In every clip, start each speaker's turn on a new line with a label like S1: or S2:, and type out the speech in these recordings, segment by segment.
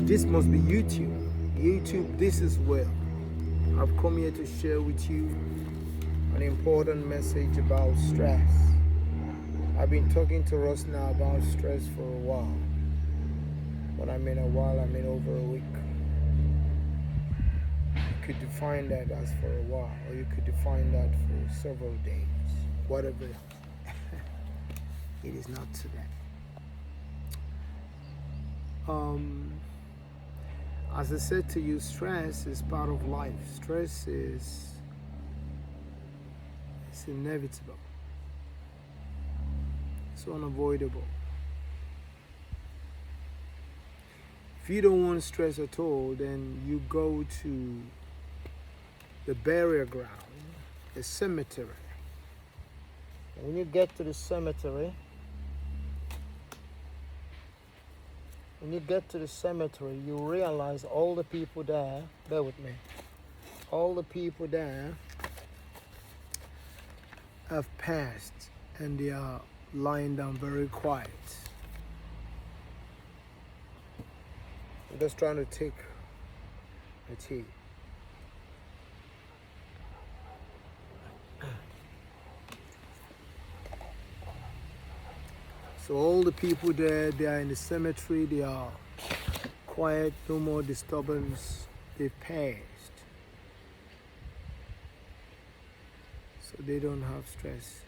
S1: This must be YouTube. YouTube, this is where I've come here to share with you an important message about stress. I've been talking to us now about stress for a while. When I mean a while, I mean over a week. You could define that as for a while, or you could define that for several days. Whatever it is not today. As I said to you, stress is part of life. Stress is inevitable. It's unavoidable. If you don't want stress at all, then you go to the burial ground, the cemetery. When you get to the cemetery, you realize all the people there, bear with me, all the people there have passed and they are lying down very quiet. I'm just trying to take a tea. So all the people there, they are in the cemetery, they are quiet, no more disturbance, they've passed. So they don't have stress.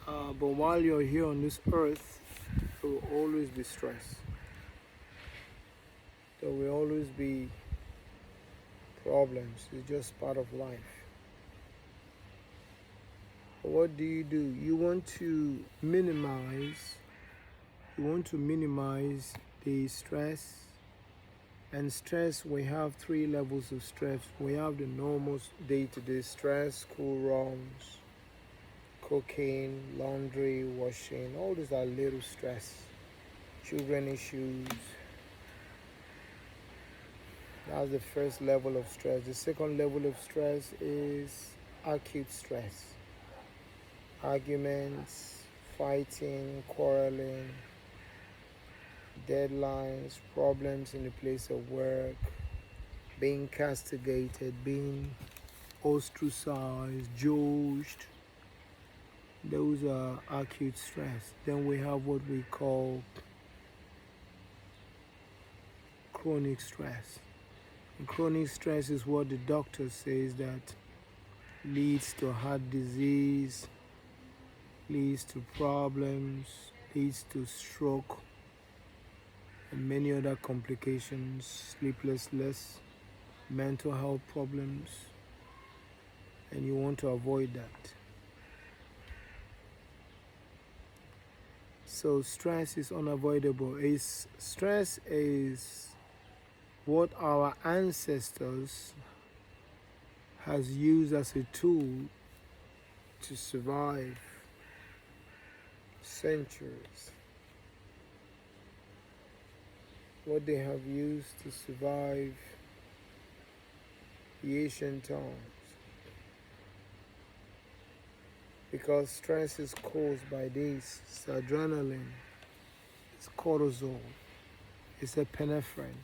S1: But while you're here on this earth, there will always be stress. There will always be problems. It's just part of life. But what do? You want to minimize the stress. And stress, we have 3 levels of stress. We have the normal day-to-day stress, school runs, cooking, laundry, washing. All these are little stress. Children issues. That's the first level of stress. The second level of stress is acute stress. Arguments, fighting, quarreling, deadlines, problems in the place of work, being castigated, being ostracized, judged. Those are acute stress. Then we have what we call chronic stress. And chronic stress is what the doctor says that leads to heart disease, leads to problems, leads to stroke, and many other complications, sleeplessness, mental health problems, and you want to avoid that. So stress is unavoidable. Stress is what our ancestors has used as a tool to survive centuries. What they have used to survive the ancient times. Because stress is caused by this. It's adrenaline, it's cortisol, it's epinephrine,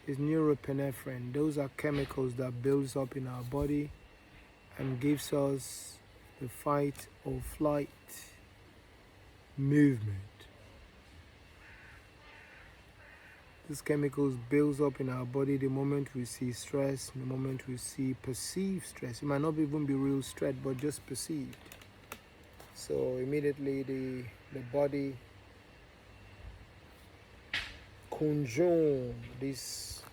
S1: it's norepinephrine. Those are chemicals that builds up in our body and gives us the fight or flight movement. These chemicals builds up in our body the moment we see stress, the moment we see perceived stress. It might not even be real stress, but just perceived. So immediately the body consumes these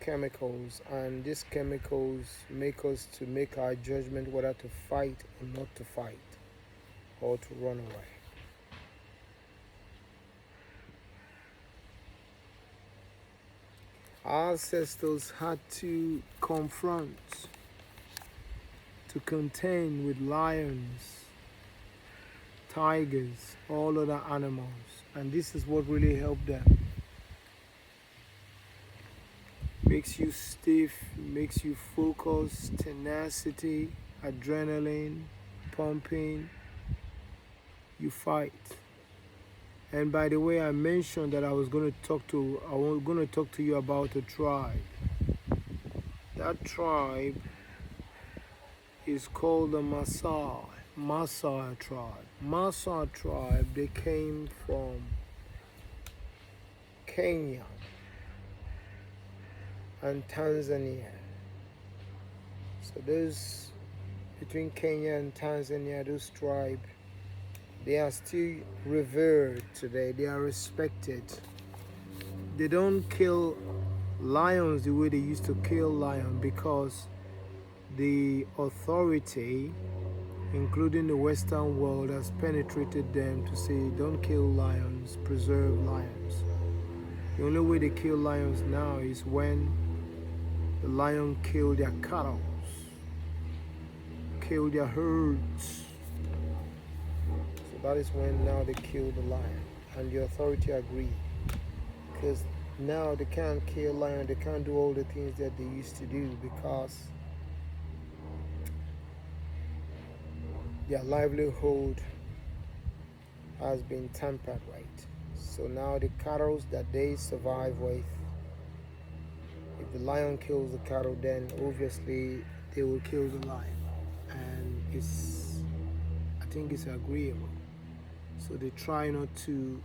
S1: chemicals, and these chemicals make us to make our judgment whether to fight or not to fight, or to run away. Our ancestors had to confront, to contend with lions, tigers, all other animals, and this is what really helped them. Makes you stiff, makes you focus, tenacity, adrenaline, pumping. You fight. And by the way, I mentioned that I was going to talk to you about a tribe. That tribe is called the Maasai tribe. Maasai tribe, they came from Kenya and Tanzania. So those between Kenya and Tanzania, those tribes, they are still revered today. They are respected. They don't kill lions the way they used to kill lions because the authority, including the Western world, has penetrated them to say don't kill lions, preserve lions. The only way they kill lions now is when the lion kill their cattle, kill their herds. So that is when now they kill the lion, and the authority agreed. Because now they can't kill lion, they can't do all the things that they used to do because their livelihood has been tampered with. So now the cattle that they survive with, if the lion kills the cattle, then obviously they will kill the lion. And I think it's agreeable. So they try not to,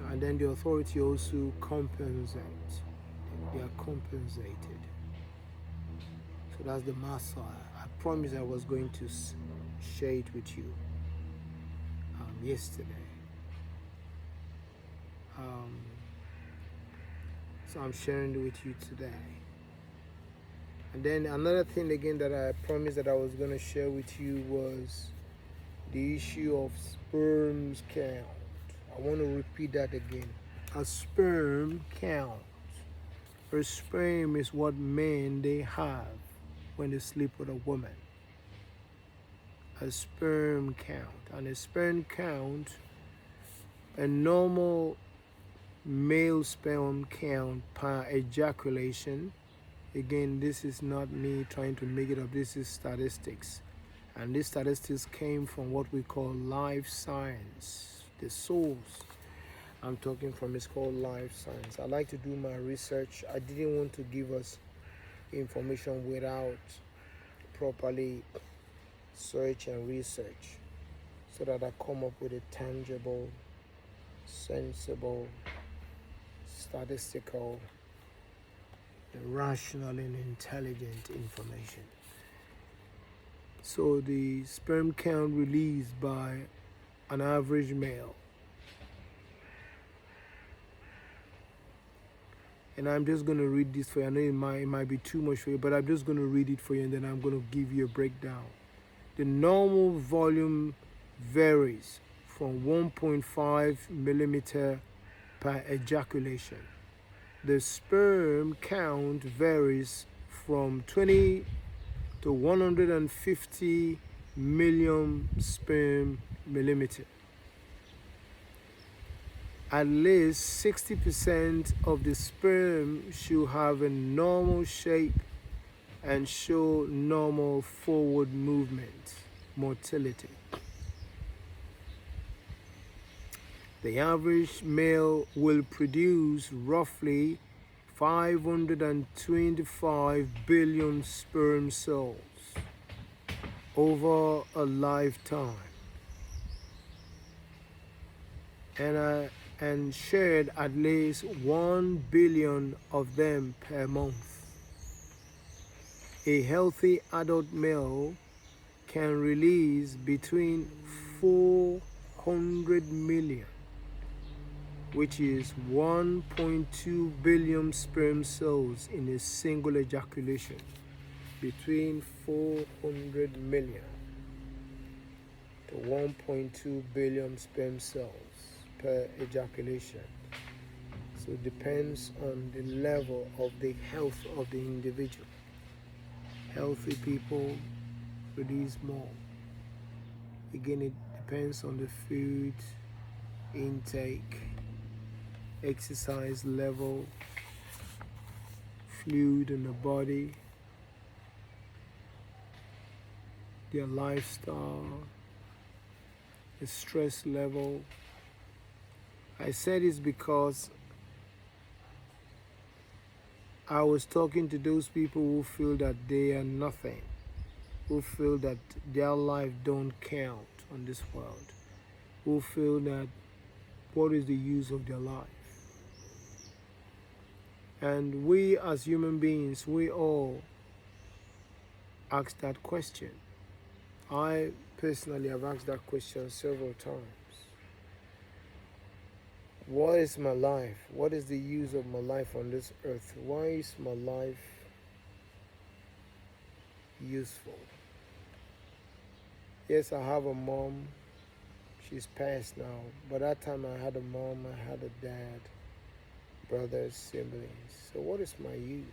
S1: and then the authority also compensates. They are compensated. So that's the Maasai. I promised I was going to share it with you yesterday. So I'm sharing it with you today. And then another thing again that I promised that I was going to share with you was the issue of sperm count. I want to repeat that again. A sperm count. A sperm is what men they have when they sleep with a woman. A sperm count. And a sperm count, a normal male sperm count per ejaculation. Again, this is not me trying to make it up. This is statistics. And these statistics came from what we call life science. The source I'm talking from is called life science. I like to do my research. I didn't want to give us information without properly search and research, so that I come up with a tangible, sensible, statistical, rational and intelligent information. So the sperm count released by an average male, and I'm just going to read this for you. I know it might be too much for you, but I'm just going to read it for you, and then I'm going to give you a breakdown. The normal volume varies from 1.5 millimeter per ejaculation. The sperm count varies from 20 to 150 million sperm millimeter. At least 60% of the sperm should have a normal shape and show normal forward movement, motility. The average male will produce roughly 525 billion sperm cells over a lifetime, and shed at least 1 billion of them per month. A healthy adult male can release between 400 million, which is 1.2 billion sperm cells in a single ejaculation. Between 400 million to 1.2 billion sperm cells per ejaculation. So it depends on the level of the health of the individual. Healthy people release more. Again, it depends on the food intake, exercise level, fluid in the body, their lifestyle, the stress level, I said it's because I was talking to those people who feel that they are nothing, who feel that their life don't count on this world, who feel that what is the use of their life? And we as human beings, we all ask that question. I personally have asked that question several times. What is my life? What is the use of my life on this earth? Why is my life useful? Yes, I have a mom. She's passed now. But that time I had a mom, I had a dad, brothers, siblings. So what is my use?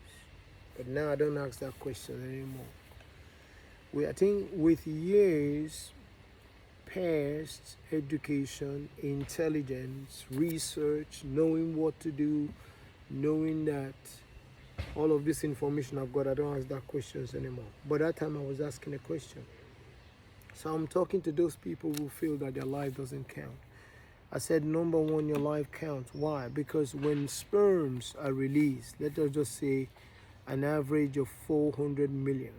S1: But now I don't ask that question anymore. I think with years past, education, intelligence, research, knowing what to do, knowing that all of this information I've got, I don't ask that questions anymore. But that time I was asking a question. So I'm talking to those people who feel that their life doesn't count. I said, number one, your life counts. Why? Because when sperms are released, let us just say an average of 400 million,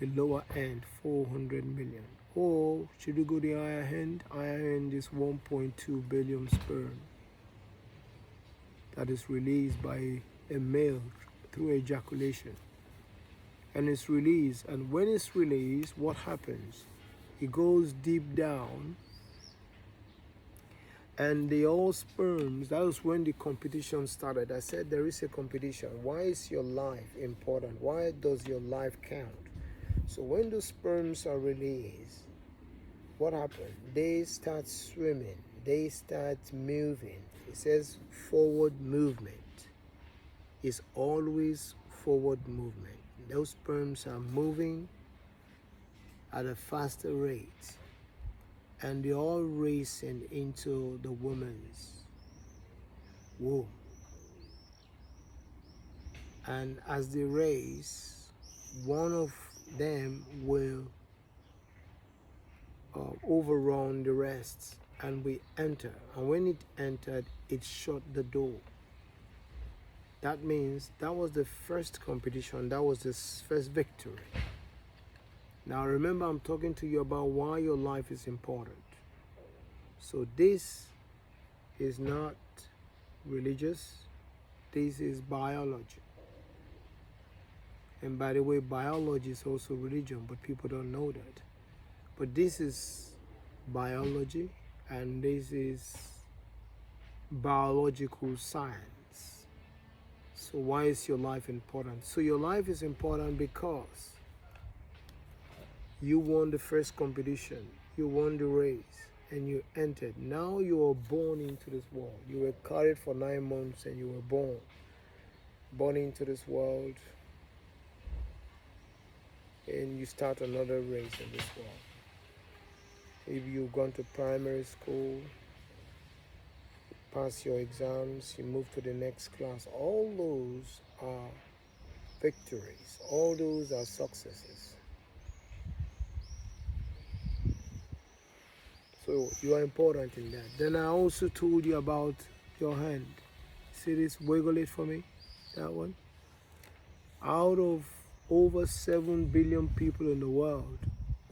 S1: the lower end, 400 million. Or should we go the higher end? Higher end is 1.2 billion sperm that is released by a male through ejaculation. And it's released. And when it's released, what happens? It goes deep down, and the all sperms, that was when the competition started. I said there is a competition. Why is your life important? Why does your life count? So when the sperms are released, what happens? They start swimming. They start moving. It says forward movement. It's always forward movement. Those sperms are moving at a faster rate, and they're all racing into the woman's womb. And as they race, one of them will overrun the rest, and we enter. And when it entered, it shut the door. That means that was the first competition. That was the first victory. Now remember, I'm talking to you about why your life is important. So this is not religious. This is biology. And by the way, biology is also religion, but people don't know that. But this is biology, and this is biological science. So why is your life important? So your life is important because you won the first competition, you won the race, and you entered. Now you are born into this world. You were carried for 9 months and you were born into this world, and you start another race in this world. If you've gone to primary school, pass your exams, you move to the next class, all those are victories. All those are successes. So you are important in that. Then I also told you about your hand. See this? Wiggle it for me. That one. Out of over 7 billion people in the world,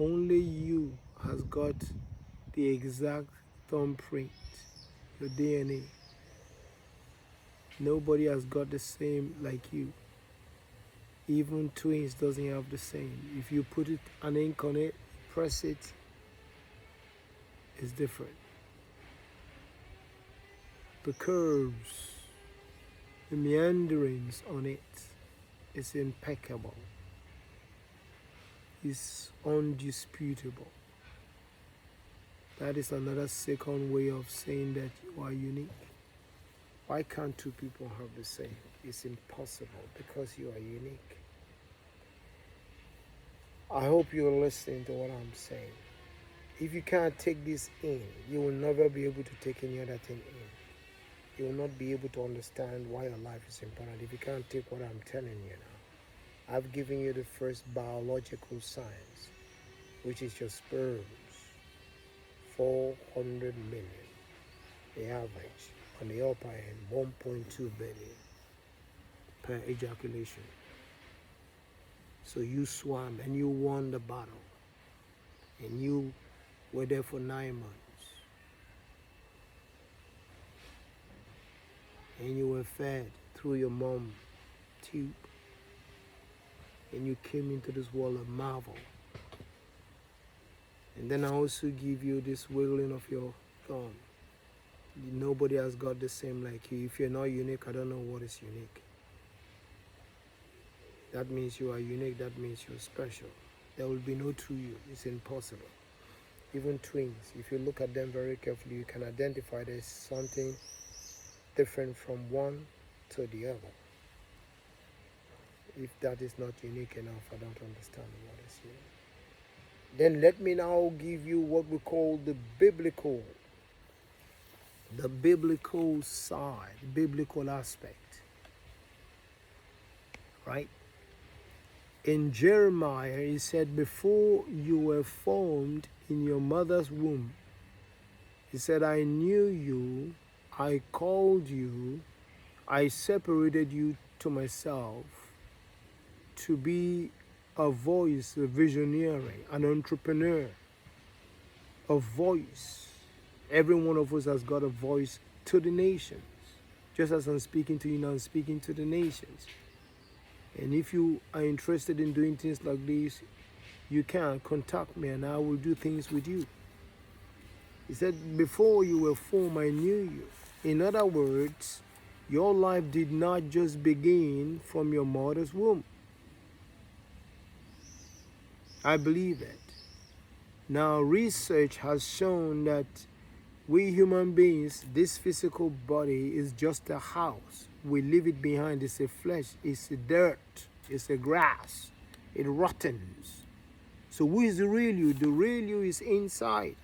S1: only you has got the exact thumbprint, your DNA. Nobody has got the same like you. Even twins doesn't have the same. If you put an ink on it, press it, it's different. The curves, the meanderings on it is impeccable. It's undisputable. That is another second way of saying that you are unique. Why can't two people have the same? It's impossible because you are unique. I hope you're listening to what I'm saying. If you can't take this in, you will never be able to take any other thing in. You will not be able to understand why your life is important if you can't take what I'm telling you now. I've given you the first biological science, which is your sperms. 400 million. The average on the upper end, 1.2 billion per ejaculation. So you swam and you won the battle. And you were there for 9 months. And you were fed through your mom tube. And you came into this world a marvel. And then I also give you this wiggling of your thumb. Nobody has got the same like you. If you're not unique, I don't know what is unique. That means you are unique. That means you're special. There will be no two you. It's impossible. Even twins, if you look at them very carefully, you can identify there's something different from one to the other. If that is not unique enough, I don't understand what is unique. Then let me now give you what we call the biblical side, biblical aspect. Right? In Jeremiah, he said, before you were formed in your mother's womb, he said, I knew you, I called you, I separated you to myself to be a voice, a visionary, an entrepreneur, a voice. Every one of us has got a voice to the nations. Just as I'm speaking to you now, I'm speaking to the nations. And if you are interested in doing things like this, you can contact me and I will do things with you. He said, before you were formed, I knew you. In other words, your life did not just begin from your mother's womb. I believe that. Now, research has shown that we human beings, this physical body is just a house. We leave it behind. It's a flesh, it's a dirt, it's a grass. It rottens. So who is the real you? The real you is inside.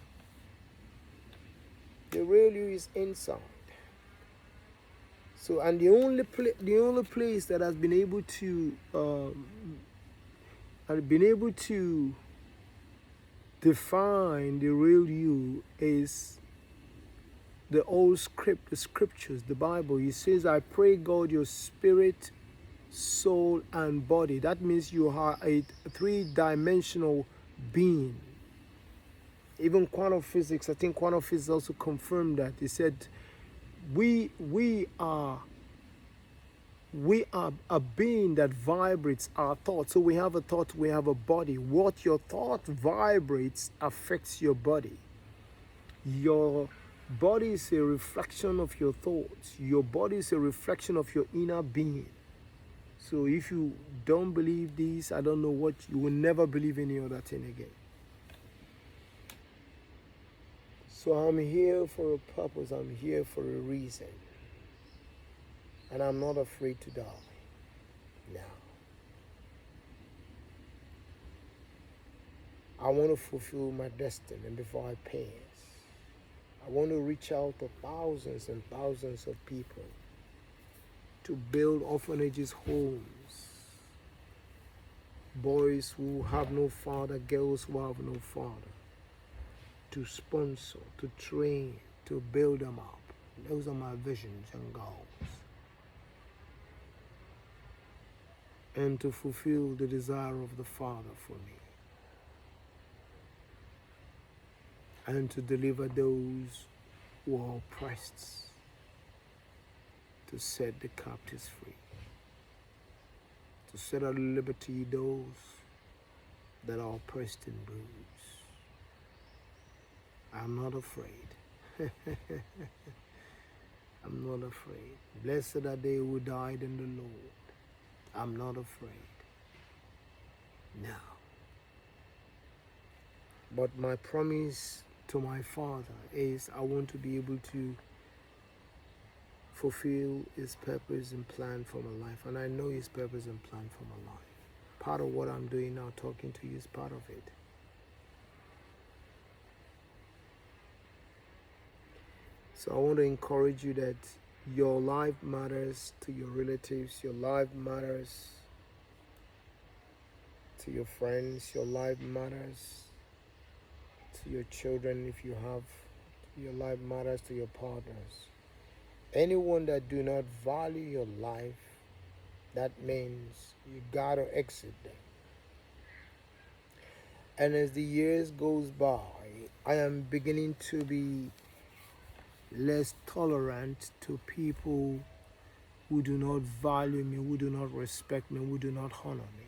S1: The real you is inside. So, and the only place that has been able to define the real you is the old script, the scriptures, the Bible. He says, I pray God your spirit, soul, and body. That means you are a three-dimensional being. Even quantum physics, I think quantum physics also confirmed that. He said, we are a being that vibrates our thoughts. So we have a thought, we have a body. What your thought vibrates affects your body. Your body is a reflection of your thoughts. Your body is a reflection of your inner being. So if you don't believe this, I don't know what, you will never believe any other thing again. So I'm here for a purpose. I'm here for a reason. And I'm not afraid to die. Now, I want to fulfill my destiny before I pass. I want to reach out to thousands and thousands of people to build orphanages, homes, boys who have no father, girls who have no father, to sponsor, to train, to build them up. Those are my visions and goals. And to fulfill the desire of the Father for me. And to deliver those who are oppressed, to set the captives free, to set at liberty those that are oppressed and bruised. I'm not afraid. I'm not afraid. Blessed are they who died in the Lord. I'm not afraid. Now. But my promise to my Father is I want to be able to fulfill His purpose and plan for my life. And I know His purpose and plan for my life. Part of what I'm doing now, talking to you, is part of it. So I want to encourage you that your life matters to your relatives. Your life matters to your friends. Your life matters to your children if you have. Your life matters to your partners. Anyone that do not value your life, that means you gotta exit them. And as the years goes by, I am beginning to be less tolerant to people who do not value me, who do not respect me, who do not honor me.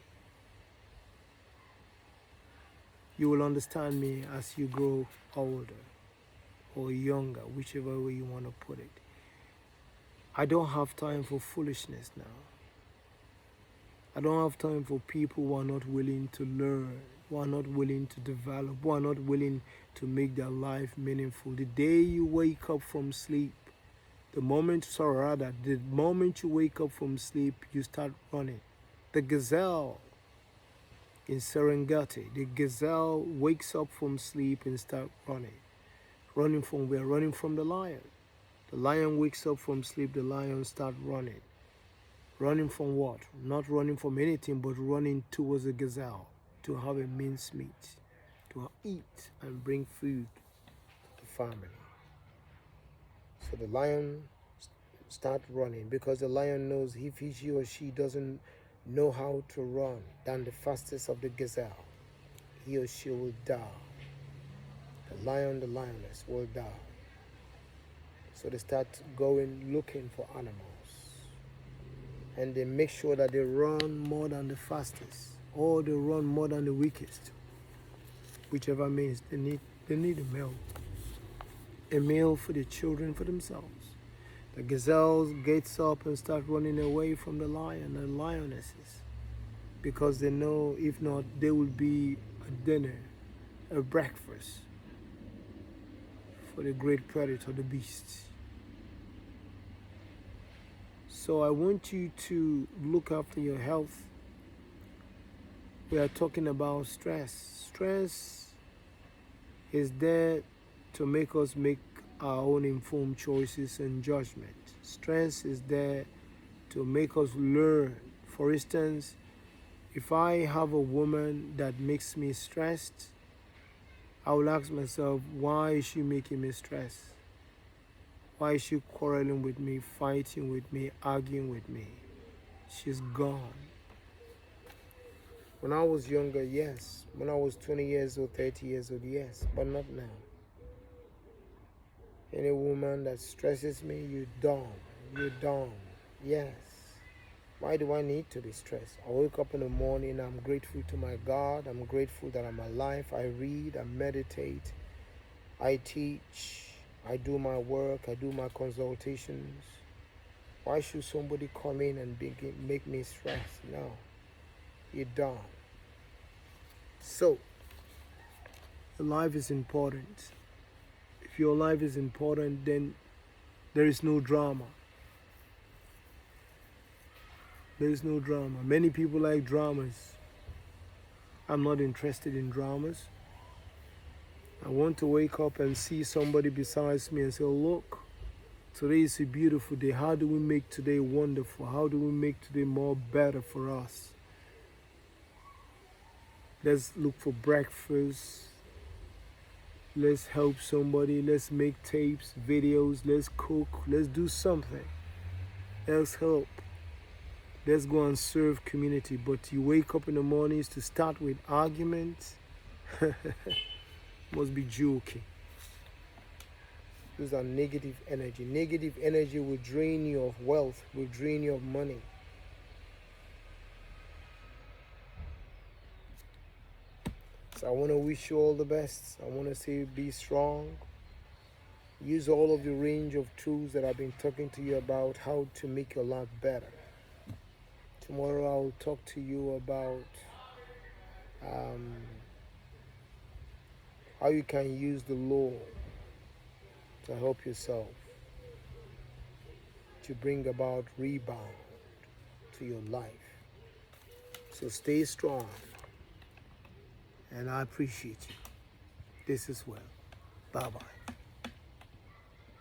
S1: You will understand me as you grow older or younger, whichever way you want to put it. I don't have time for foolishness now. I don't have time for people who are not willing to learn, who are not willing to develop, who are not willing to make their life meaningful. The day you wake up from sleep, the moment you wake up from sleep, you start running. The gazelle in Serengeti, the gazelle wakes up from sleep and starts running. Running from where? Running from the lion. The lion wakes up from sleep, the lion starts running. Running from what? Not running from anything, but running towards the gazelle to have a mincemeat, to eat and bring food to the family. So the lion starts running because the lion knows if he or she doesn't know how to run than the fastest of the gazelle, he or she will die. The lion, the lioness will die. So they start going looking for animals. And they make sure that they run more than the fastest, or they run more than the weakest. Whichever means they need a meal. A meal for the children, for themselves. The gazelles gets up and start running away from the lion and lionesses, because they know if not, there will be a dinner, a breakfast for the great predator, the beast. So I want you to look after your health. We are talking about stress. Stress is there to make us make our own informed choices and judgment. Stress is there to make us learn. For instance, if I have a woman that makes me stressed, I will ask myself, why is she making me stressed? Why is she quarreling with me, fighting with me, arguing with me? She's gone. When I was younger, yes. When I was 20 years old, 30 years old, yes. But not now. Any woman that stresses me, you're dumb. Yes. Why do I need to be stressed? I wake up in the morning, I'm grateful to my God. I'm grateful that I'm alive. I read, I meditate, I teach. I do my work, I do my consultations. Why should somebody come in and make me stressed? No, you're done. So, your life is important. If your life is important, then there is no drama. There is no drama. Many people like dramas. I'm not interested in dramas. I want to wake up and see somebody besides me and say, look, today is a beautiful day. How do we make today wonderful? How do we make today more better for us? Let's look for breakfast. Let's help somebody. Let's make tapes, videos. Let's cook. Let's do something. Let's help. Let's go and serve community. But you wake up in the mornings to start with arguments. Must be joking. Those are negative energy. Negative energy will drain you of wealth, will drain you of money. So I want to wish you all the best. I want to say be strong. Use all of the range of tools that I've been talking to you about, how to make your life better. Tomorrow I will talk to you about how you can use the law to help yourself, to bring about rebound to your life. So stay strong, and I appreciate you. This is well. Bye-bye.